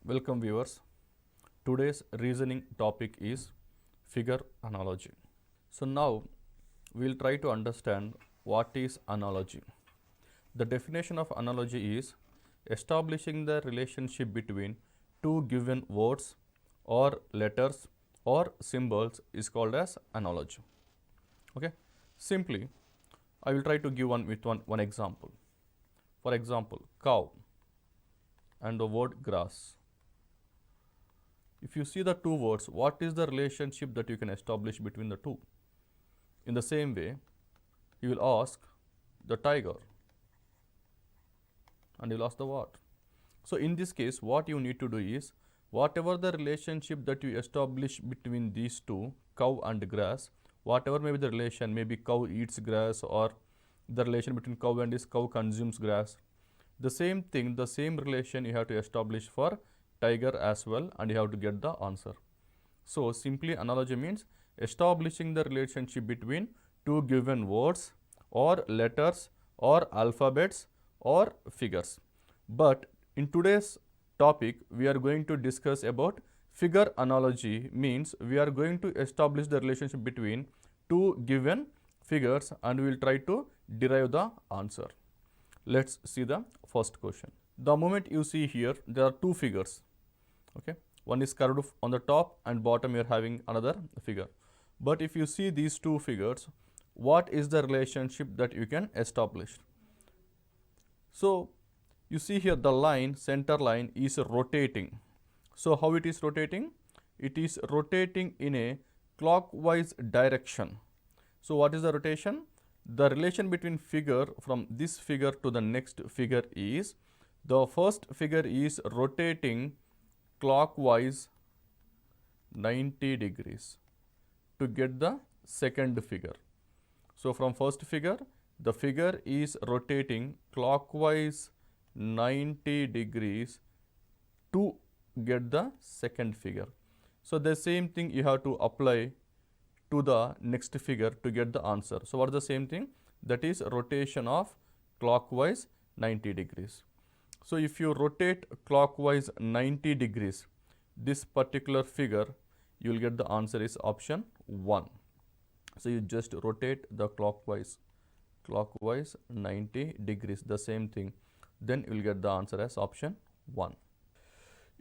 Welcome viewers. Today's reasoning topic is figure analogy. So now we will try to understand what is analogy. The definition of analogy is establishing the relationship between two given words or letters or symbols is called as analogy. Okay. Simply, I will try to give one example. For example, cow and the word grass. If you see the two words, what is the relationship that you can establish between the two? In the same way, you will ask the tiger and you will ask the what. So in this case, what you need to do is, whatever the relationship that you establish between these two, cow and grass, whatever may be the relation, maybe cow eats grass or the relation between cow and cow consumes grass. The same thing, the same relation you have to establish for tiger as well, and you have to get the answer. So simply analogy means establishing the relationship between two given words or letters or alphabets or figures. But in today's topic, we are going to discuss about figure analogy, means we are going to establish the relationship between two given figures and we will try to derive the answer. Let's see the first question. The moment you see here, there are two figures. Okay, one is curved on the top and bottom you are having another figure. But if you see these two figures, what is the relationship that you can establish? So you see here the line, center line is rotating. So how it is rotating? It is rotating in a clockwise direction. So what is the rotation? The relation between figure from this figure to the next figure is, the first figure is rotating clockwise 90 degrees to get the second figure. So from first figure, the figure is rotating clockwise 90 degrees to get the second figure. So the same thing you have to apply to the next figure to get the answer. So what is the same thing? That is rotation of clockwise 90 degrees. So if you rotate clockwise 90 degrees, this particular figure, you will get the answer is option 1. So you just rotate the clockwise 90 degrees, the same thing, then you will get the answer as option 1.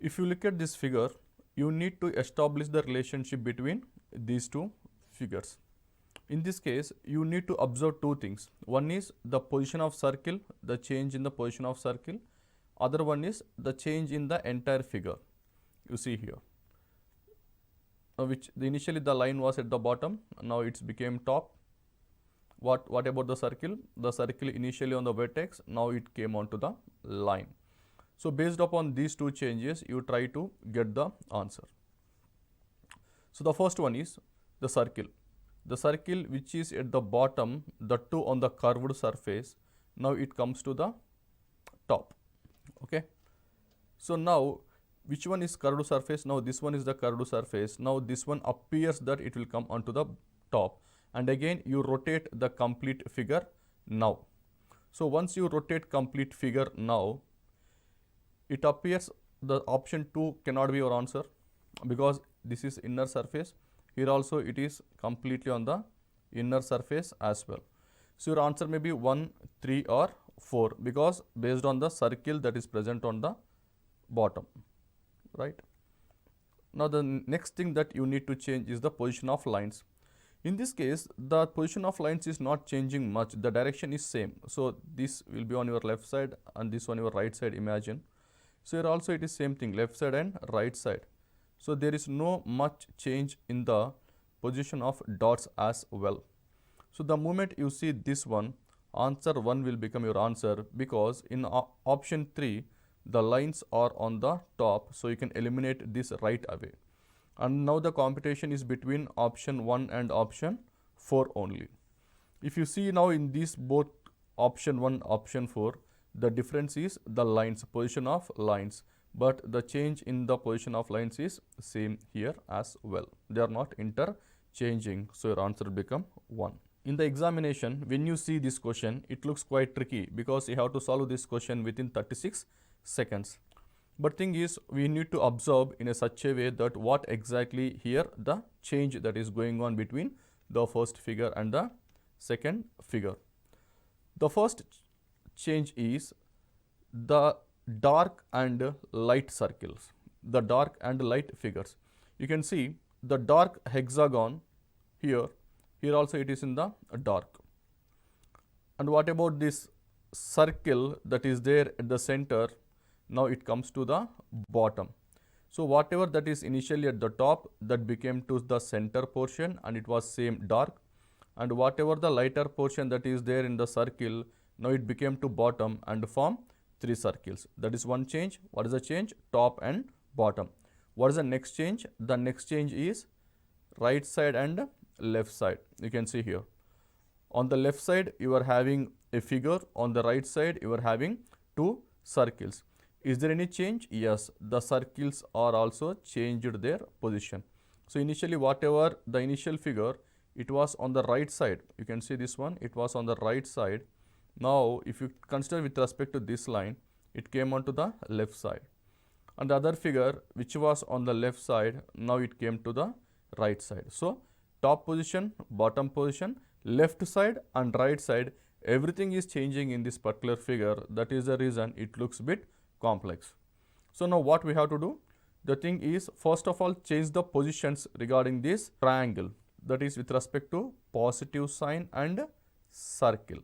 If you look at this figure, you need to establish the relationship between these two figures. In this case, you need to observe two things. One is the position of circle, the change in the position of circle. Other one is the change in the entire figure. You see here, which initially the line was at the bottom, now it's became top. What about the circle? The circle initially on the vertex, now it came onto the line. So based upon these two changes, you try to get the answer. So the first one is the circle. The circle which is at the bottom, the two on the curved surface, now it comes to the top. Okay. So now which one is curved surface? Now this one is the curved surface. Now this one appears that it will come onto the top, and again you rotate the complete figure now. So once you rotate complete figure now, it appears the option 2 cannot be your answer because this is inner surface. Here also it is completely on the inner surface as well. So your answer may be 1, 3 or 4 because based on the circle that is present on the bottom, right? Now the next thing that you need to change is the position of lines. In this case, the position of lines is not changing much, the direction is same. So this will be on your left side and this on your right side, imagine. So here also it is same thing, left side and right side. So there is no much change in the position of dots as well. So the moment you see this one, answer 1 will become your answer because in option 3, the lines are on the top, so you can eliminate this right away. And now the competition is between option 1 and option 4 only. If you see now in these both option 1, option 4, the difference is the lines, position of lines, but the change in the position of lines is same here as well. They are not interchanging, so your answer will become 1. In the examination, when you see this question, it looks quite tricky because you have to solve this question within 36 seconds. But thing is, we need to observe in a such a way that what exactly here the change that is going on between the first figure and the second figure. The first change is the dark and light circles, the dark and light figures. You can see the dark hexagon here, here also it is in the dark. And what about this circle that is there at the center? Now it comes to the bottom. So whatever that is initially at the top, that became to the center portion and it was same dark, and whatever the lighter portion that is there in the circle, now it became to bottom and form three circles. That is one change. What is the change? Top and bottom. What is the next change? The next change is right side and left side. You can see here. On the left side you are having a figure, on the right side you are having two circles. Is there any change? Yes, the circles are also changed their position. So initially whatever the initial figure, it was on the right side. You can see this one, it was on the right side. Now if you consider with respect to this line, it came onto the left side. And the other figure which was on the left side, now it came to the right side. So top position, bottom position, left side and right side, everything is changing in this particular figure. That is the reason it looks bit complex. So now what we have to do? The thing is, first of all, change the positions regarding this triangle, that is with respect to positive sign and circle.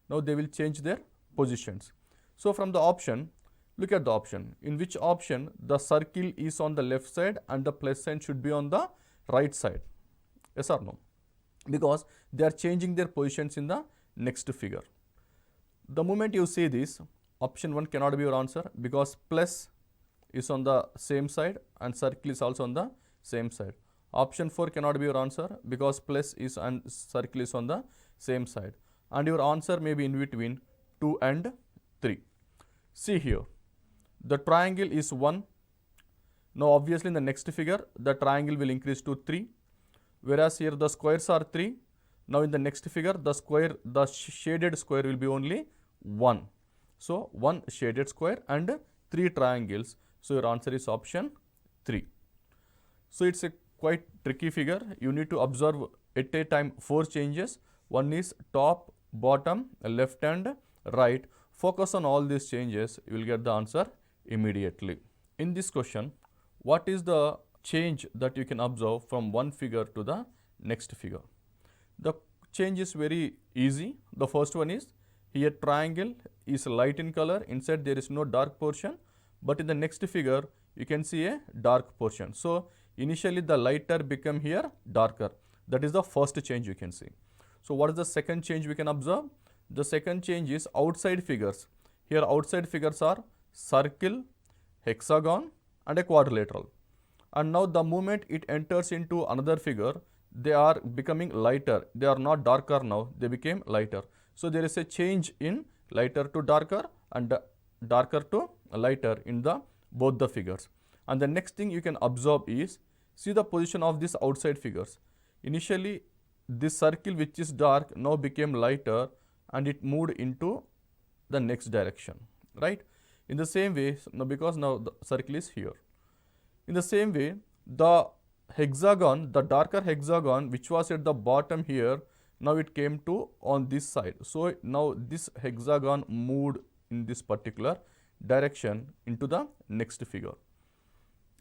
Now they will change their positions. So from the option, look at the option. In which option the circle is on the left side and the plus sign should be on the right side? Yes or no? Because they are changing their positions in the next figure. The moment you see this, option 1 cannot be your answer, because plus is on the same side and circle is also on the same side. Option 4 cannot be your answer, because plus is and circle is on the same side. And your answer may be in between 2 and 3. See here, the triangle is 1. Now obviously in the next figure, the triangle will increase to 3. Whereas here the squares are 3. Now in the next figure, the square, the shaded square will be only 1. So 1 shaded square and 3 triangles. So your answer is option 3. So it's a quite tricky figure. You need to observe at a time 4 changes. One is top, bottom, left and right. Focus on all these changes. You will get the answer immediately. In this question, what is the change that you can observe from one figure to the next figure? The change is very easy. The first one is, here triangle is light in color, inside there is no dark portion, but in the next figure you can see a dark portion. So initially the lighter become here darker. That is the first change you can see. So what is the second change we can observe? The second change is outside figures. Here outside figures are circle, hexagon and a quadrilateral. And now the moment it enters into another figure, they are becoming lighter. They are not darker now, they became lighter. So there is a change in lighter to darker and darker to lighter in the both the figures. And the next thing you can observe is, see the position of these outside figures. Initially this circle which is dark now became lighter and it moved into the next direction, right? In the same way, now because now the circle is here. In the same way, the hexagon, the darker hexagon which was at the bottom here, now it came to on this side. So now this hexagon moved in this particular direction into the next figure.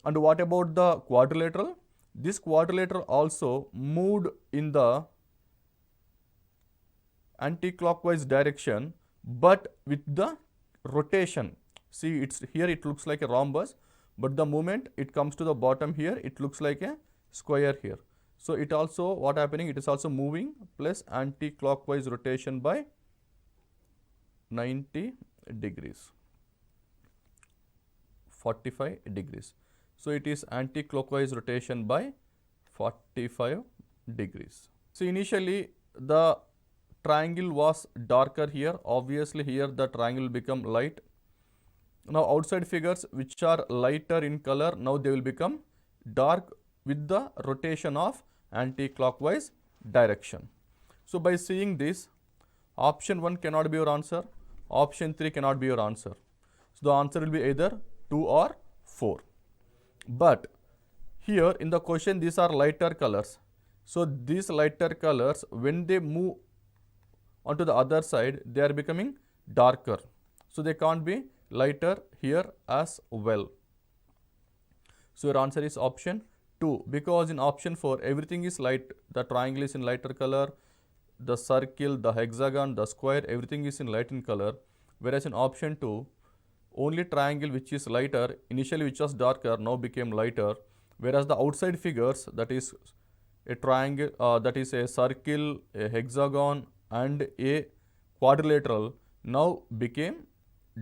And what about the quadrilateral? This quadrilateral also moved in the anti-clockwise direction, but with the rotation. See, it's here it looks like a rhombus, but the moment it comes to the bottom here, it looks like a square here. So it also, what happening, it is also moving plus anti-clockwise rotation by 90 degrees, 45 degrees. So it is anti-clockwise rotation by 45 degrees. So initially the triangle was darker here. Obviously here the triangle will become light. Now outside figures which are lighter in color, now they will become dark with the rotation of anti-clockwise direction. So by seeing this, option 1 cannot be your answer, option 3 cannot be your answer. So the answer will be either 2 or 4. But here in the question these are lighter colors. So these lighter colors, when they move onto the other side, they are becoming darker. So they can't be lighter here as well. So your answer is option 2, because in option 4 everything is light. The triangle is in lighter color, the circle, the hexagon, the square, everything is in light in color. Whereas in option 2, only triangle which is lighter, initially which was darker, now became lighter. Whereas the outside figures, that is a triangle, that is a circle, a hexagon and a quadrilateral, now became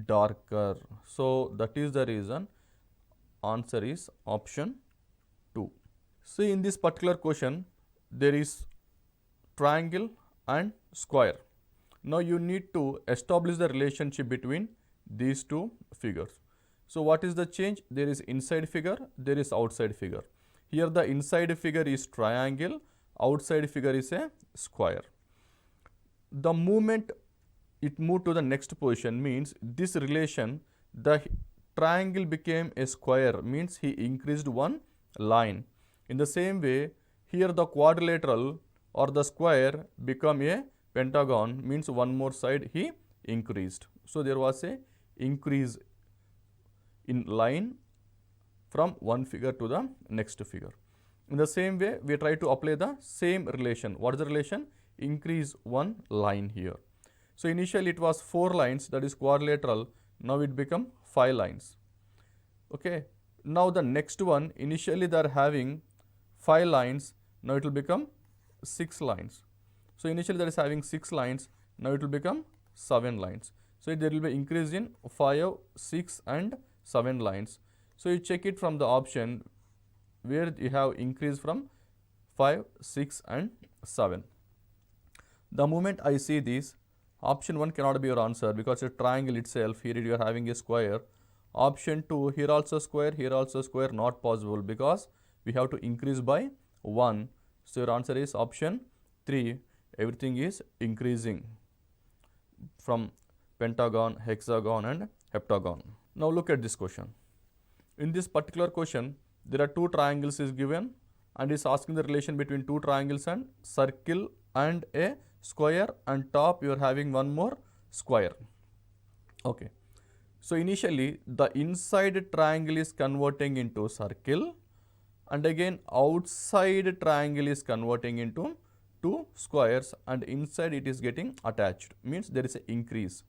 darker. So that is the reason answer is option 2. See, in this particular question there is triangle and square. Now you need to establish the relationship between these two figures. So what is the change? There is inside figure, there is outside figure. Here the inside figure is triangle, outside figure is a square. The moment it moved to the next position means this relation, the triangle became a square, means he increased one line. In the same way, here the quadrilateral or the square become a pentagon, means one more side he increased. So there was a increase in line from one figure to the next figure. In the same way, we try to apply the same relation. What is the relation? Increase one line here. So initially it was 4 lines, that is quadrilateral. Now it become 5 lines. Okay. Now the next one, initially they are having 5 lines. Now it will become 6 lines. So initially that is having 6 lines. Now it will become 7 lines. So there will be increase in 5, 6 and 7 lines. So you check it from the option where you have increase from 5, 6 and 7. The moment I see this, option 1 cannot be your answer because a triangle itself, here you are having a square. Option 2, here also square, not possible because we have to increase by 1. So your answer is option 3, everything is increasing from pentagon, hexagon and heptagon. Now look at this question. In this particular question, there are 2 triangles is given and is asking the relation between 2 triangles and circle and a square, and top you are having one more square. Okay. So initially the inside triangle is converting into circle and again outside triangle is converting into 2 squares and inside it is getting attached, means there is an increase.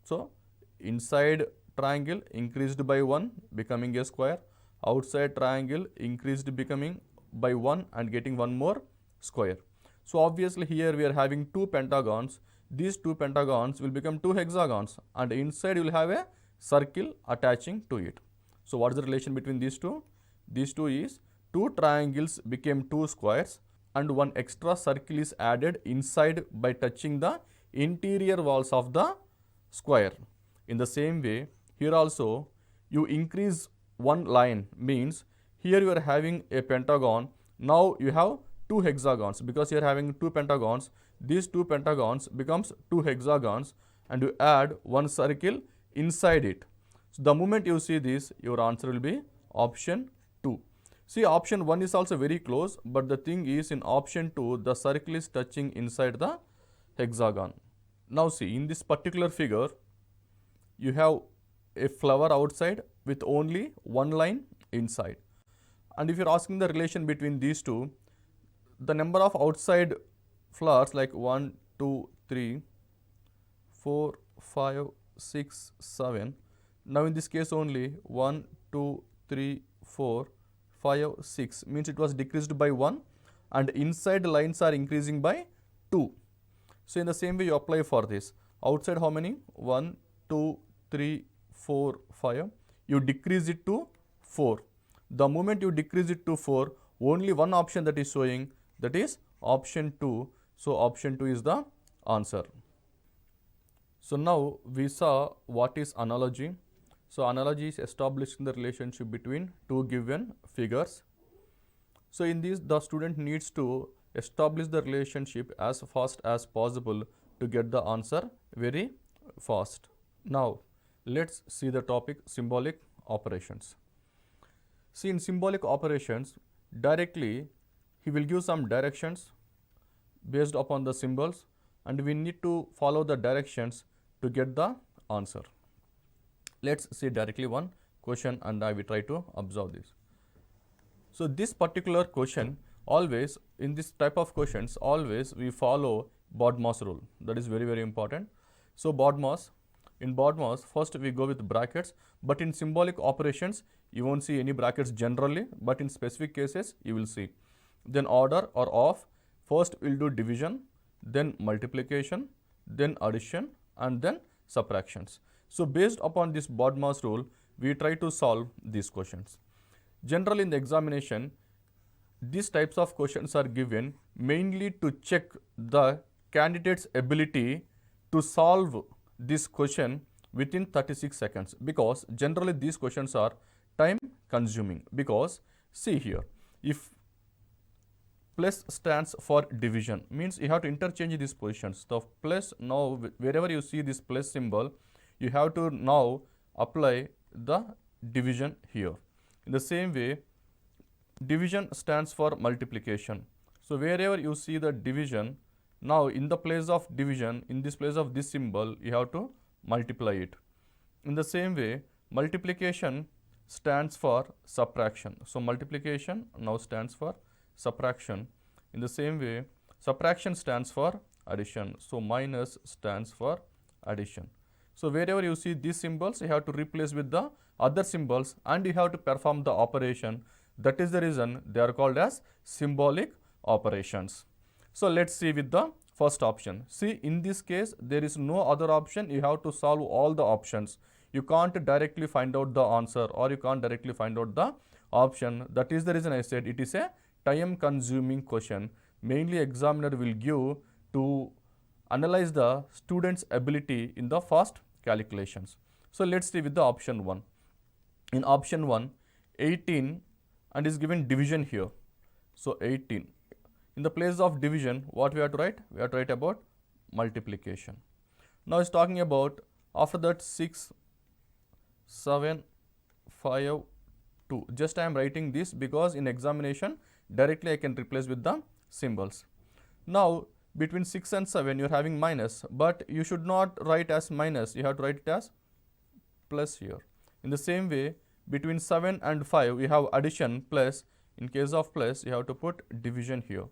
So inside triangle increased by 1 becoming a square, outside triangle increased becoming by 1 and getting one more square. So obviously here we are having 2 pentagons. These 2 pentagons will become 2 hexagons and inside you will have a circle attaching to it. So what is the relation between these two? These two is 2 triangles became 2 squares and one extra circle is added inside by touching the interior walls of the square. In the same way, here also you increase one line, means here you are having a pentagon. Now you have 2 hexagons because you are having 2 pentagons. These 2 pentagons becomes 2 hexagons and you add one circle inside it. So the moment you see this, your answer will be option 2. See, option 1 is also very close, but the thing is in option 2 the circle is touching inside the hexagon. Now see, in this particular figure you have a flower outside with only one line inside, and if you are asking the relation between these two, the number of outside flowers like 1, 2, 3, 4, 5, 6, 7. Now in this case only 1, 2, 3, 4, 5, 6, means it was decreased by 1 and inside lines are increasing by 2. So in the same way you apply for this. Outside how many? 1, 2, 3, 4, 5. You decrease it to 4. The moment you decrease it to 4, only one option that is showing, that is option 2. So option 2 is the answer. So now we saw what is analogy. So analogy is establishing the relationship between 2 given figures. So in this, the student needs to establish the relationship as fast as possible to get the answer very fast. Now let's see the topic symbolic operations. See, in symbolic operations, directly he will give some directions based upon the symbols, and we need to follow the directions to get the answer. Let's see directly one question, and I will try to observe this. So this particular question, always in this type of questions, always we follow 𝗏𝗏 rule. That is very, very important. So 𝗏𝗏, in 𝗏𝗏, first we go with brackets, but in symbolic operations you won't see any brackets generally, but in specific cases you will see. Then order or of, first we'll do division, then multiplication, then addition, and then subtractions. So based upon this 𝗏𝗏 rule, we try to solve these questions. Generally in the examination, these types of questions are given mainly to check the candidate's ability to solve this question within 36 seconds, because generally these questions are time consuming. Because see here, if plus stands for division, means you have to interchange these positions. The plus, now wherever you see this plus symbol, you have to now apply the division here. In the same way, division stands for multiplication. So wherever you see the division, now in the place of division, in this place of this symbol, you have to multiply it. In the same way, multiplication stands for subtraction. So multiplication now stands for subtraction. In the same way, subtraction stands for addition. So minus stands for addition. So wherever you see these symbols, you have to replace with the other symbols, and you have to perform the operation. That is the reason they are called as symbolic operations. So let's see with the first option. See, in this case there is no other option. You have to solve all the options. You can't directly find out the answer, or you can't directly find out the option. That is the reason I said it is a time consuming question. Mainly examiner will give to analyze the student's ability in the fast calculations. So let's see with the option 1. In option 1, 18, and is given division here. So 18. In the place of division, what we have to write? We have to write about multiplication. Now it's talking about after that 6, 7, 5, 2. Just I am writing this because in examination directly I can replace with the symbols. Now between 6 and 7 you are having minus, but you should not write as minus, you have to write it as plus here. In the same way, between 7 and 5 we have addition plus. In case of plus, you have to put division here.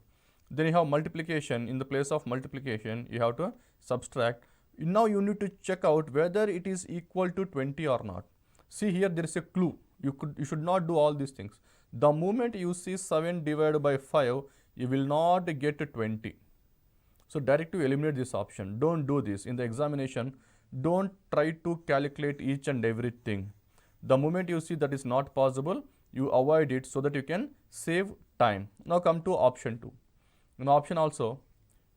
Then you have multiplication. In the place of multiplication, you have to subtract. Now you need to check out whether it is equal to 20 or not. See here, there is a clue. You should not do all these things. The moment you see 7 divided by 5, you will not get to 20. So directly eliminate this option. Don't do this. In the examination, don't try to calculate each and everything. The moment you see that is not possible, you avoid it so that you can save time. Now come to option 2. In option also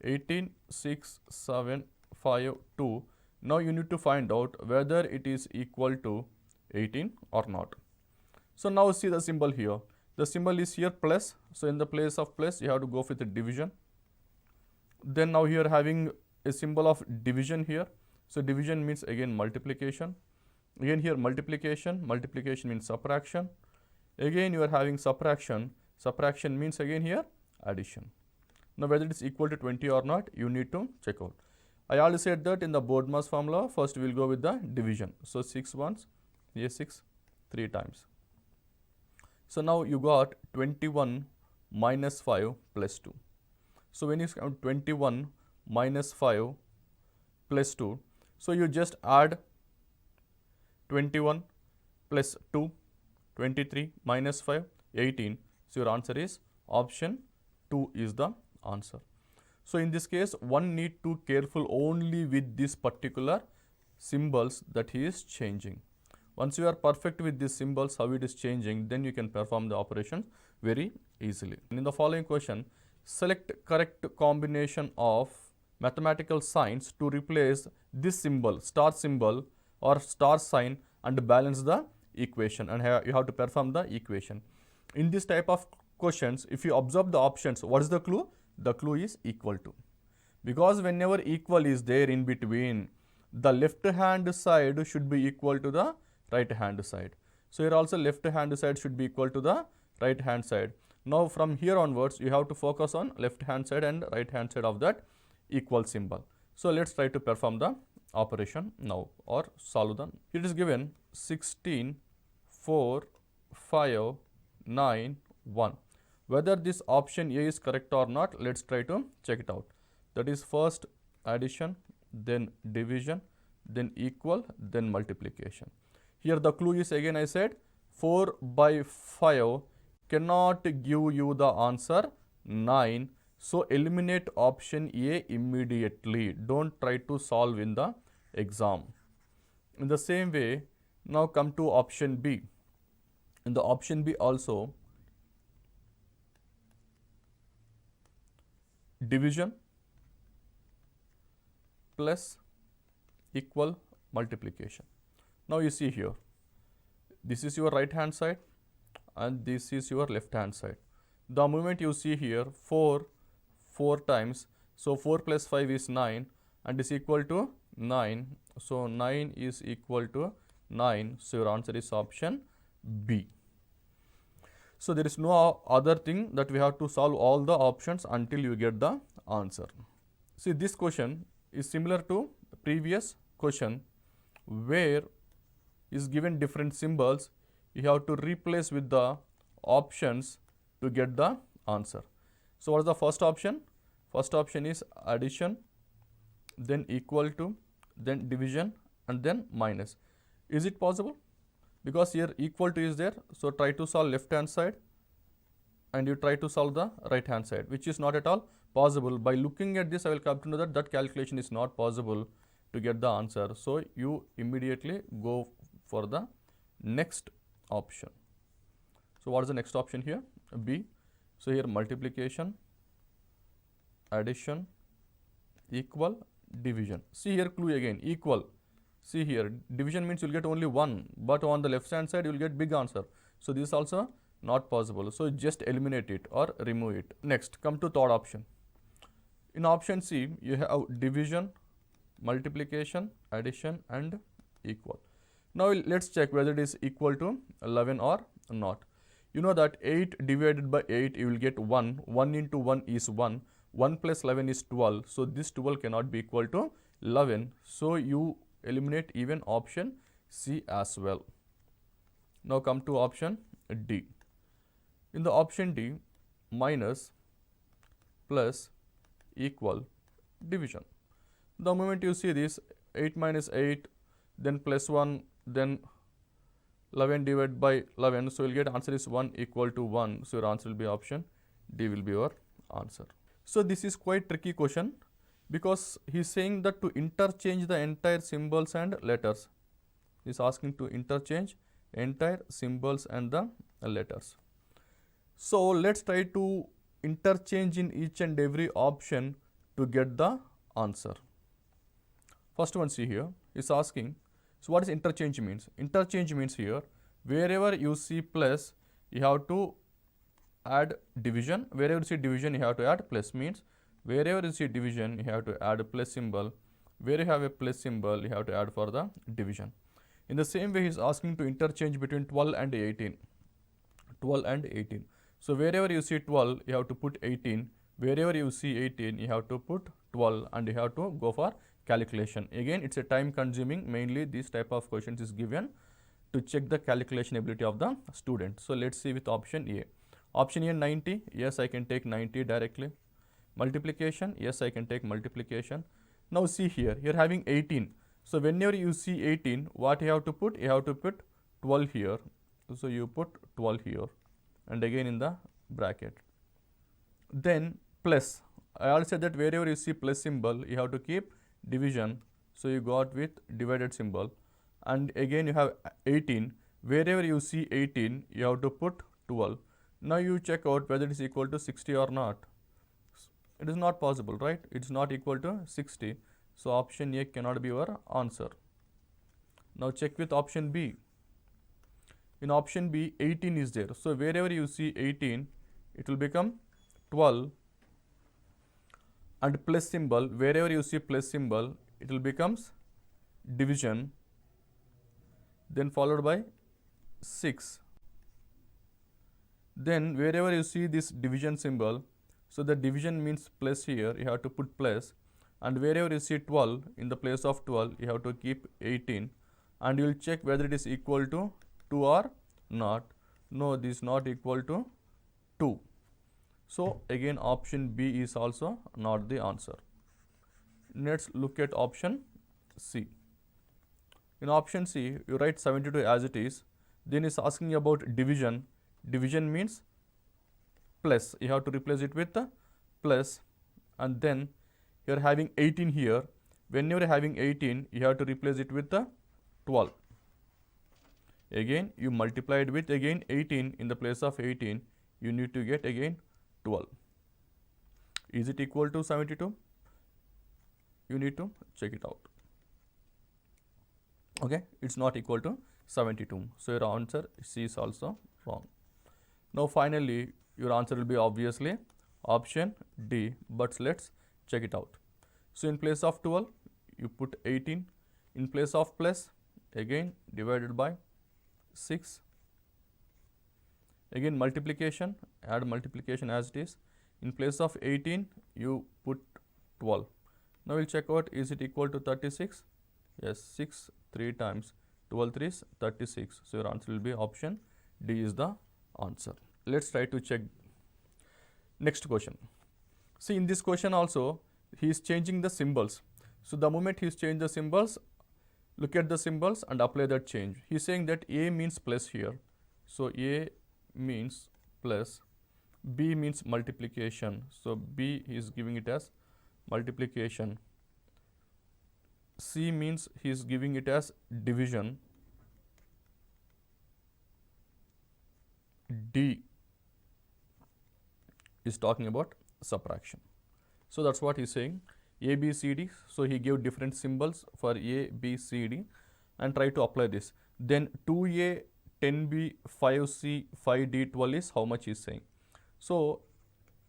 18, 6, 7, 5, 2. Now you need to find out whether it is equal to 18 or not. So now see the symbol here. The symbol is here plus. So in the place of plus, you have to go with the division. Then now here having a symbol of division here. So division means again multiplication. Again here multiplication. Multiplication means subtraction. Again you are having subtraction. Subtraction means again here addition. Now whether it is equal to 20 or not, you need to check out. I already said that in the 𝗏𝗏 formula, first we will go with the division. So 6 ones, here 6, 3 times. So now you got 21 minus 5 plus 2. So when you count 21 minus 5 plus 2, so you just add 21 plus 2, 23 minus 5, 18. So your answer is option 2 is the answer. So in this case, one need to careful only with this particular symbols that he is changing. Once you are perfect with these symbols, how it is changing, then you can perform the operations very easily. And in the following question, select correct combination of mathematical signs to replace this symbol, star symbol or star sign, and balance the equation, and you have to perform the equation. In this type of questions, if you observe the options, what is the clue? The clue is equal to. Because whenever equal is there in between, the left hand side should be equal to the right hand side. So here also left hand side should be equal to the right hand side. Now from here onwards you have to focus on left hand side and right hand side of that equal symbol. So let's try to perform the operation now or solve them. It is given 16, 4, 5, 9, 1. Whether this option A is correct or not, let's try to check it out. That is first addition, then division, then equal, then multiplication. Here the clue is again I said 4 by 5 cannot give you the answer 9. So eliminate option A immediately. Don't try to solve in the exam. In the same way, now come to option B. In the option B also, division plus equal multiplication. Now you see here, this is your right hand side and this is your left hand side. The moment you see here 4 times, so 4 plus 5 is 9 and is equal to 9. So 9 is equal to 9. So your answer is option B. So there is no other thing that we have to solve all the options until you get the answer. See, this question is similar to the previous question where is given different symbols. You have to replace with the options to get the answer. So what is the first option? First option is addition, then equal to, then division and then minus. Is it possible? Because here equal to is there, so try to solve left hand side and you try to solve the right hand side, which is not at all possible. By looking at this I will come to know that that calculation is not possible to get the answer. So you immediately go for the next option. So what is the next option here? B. So here multiplication, addition, equal, division. See here clue again, equal. See here, division means you will get only 1, but on the left hand side you will get big answer. So this is also not possible. So just eliminate it or remove it. Next, come to third option. In option C, you have division, multiplication, addition and equal. Now let's check whether it is equal to 11 or not. You know that 8 divided by 8 you will get 1. 1 into 1 is 1. 1 plus 11 is 12. So this 12 cannot be equal to 11. So you eliminate even option C as well. Now come to option D. In the option D, minus, plus, equal, division. The moment you see this 8 minus 8, then plus 1, then 11 divided by 11. So you will get answer is 1 equal to 1. So your answer will be option D will be your answer. So this is quite tricky question because he is saying that to interchange the entire symbols and letters. He is asking to interchange entire symbols and the letters. So let's try to interchange in each and every option to get the answer. First one, see here, is asking, so what is interchange means? Interchange means here, wherever you see plus, you have to add division. Wherever you see division, you have to add plus, means wherever you see division, you have to add a plus symbol. Where you have a plus symbol, you have to add for the division. In the same way, he is asking to interchange between 12 and 18. 12 and 18. So wherever you see 12, you have to put 18. Wherever you see 18, you have to put 12 and you have to go for calculation. Again, it's a time consuming. Mainly this type of questions is given to check the calculation ability of the student. So let's see with option A. Option A 90. Yes, I can take 90 directly. Multiplication. Yes, I can take multiplication. Now see here, you're having 18. So whenever you see 18, what you have to put? You have to put 12 here. So you put 12 here and again in the bracket. Then plus. I also said that wherever you see plus symbol, you have to keep division. So you got with divided symbol. And again you have 18. Wherever you see 18, you have to put 12. Now you check out whether it is equal to 60 or not. It is not possible, right? It is not equal to 60. So option A cannot be your answer. Now check with option B. In option B, 18 is there. So wherever you see 18, it will become 12. And plus symbol, wherever you see plus symbol, it will becomes division. Then followed by 6. Then wherever you see this division symbol, so the division means plus here, you have to put plus, and wherever you see 12, in the place of 12, you have to keep 18, and you will check whether it is equal to 2 or not. No, this is not equal to 2. So again option B is also not the answer. Let's look at option C. In option C, you write 72 as it is, then it's asking about division. Division means plus, you have to replace it with the plus, and then you are having 18 here. When you are having 18, you have to replace it with the 12. Again you multiply it with again 18, in the place of 18 you need to get again 12. Is it equal to 72? You need to check it out. Okay, it's not equal to 72. So your answer C is also wrong. Now finally your answer will be obviously option D, but let's check it out. So in place of 12 you put 18, in place of plus again divided by 6, again multiplication, add multiplication as it is, in place of 18 you put 12. Now we'll check out, is it equal to 36? Yes, 6 3 times 12 3 is 36. So your answer will be option D is the answer. Let's try to check next question. See, in this question also he is changing the symbols. So the moment he is changing the symbols, look at the symbols and apply that change. He is saying that A means plus here. So A means plus, B means multiplication. So B is giving it as multiplication. C means he is giving it as division. D is talking about subtraction. So that's what he is saying. A, B, C, D. So he gave different symbols for A, B, C, D and try to apply this. Then 2A, 10B, 5C, 5D, 12 is how much he is saying. So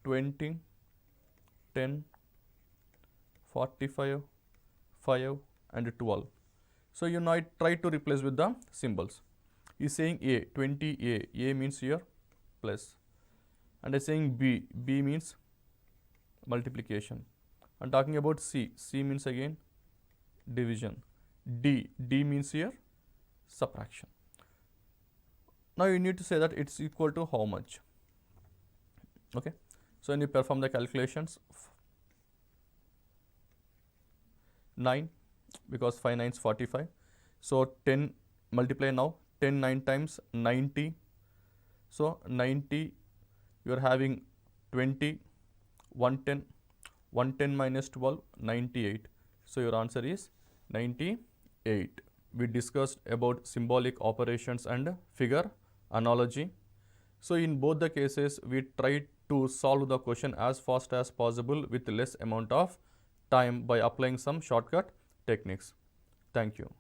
20, 10, 45, 5 and 12. So you now try to replace with the symbols. He is saying A, 20A, A means here plus, and I is saying B, B means multiplication. And talking about C, C means again division. D, D means here subtraction. Now you need to say that it's equal to how much. Okay, so when you perform the calculations, 9, because 5 9 is 45. So 10 multiply now, 10 9 times 90. So 90, you are having 20, 110, 110 minus 12, 98. So your answer is 98. We discussed about symbolic operations and figure analogy. So in both the cases, we tried to solve the question as fast as possible with less amount of time by applying some shortcut techniques. Thank you.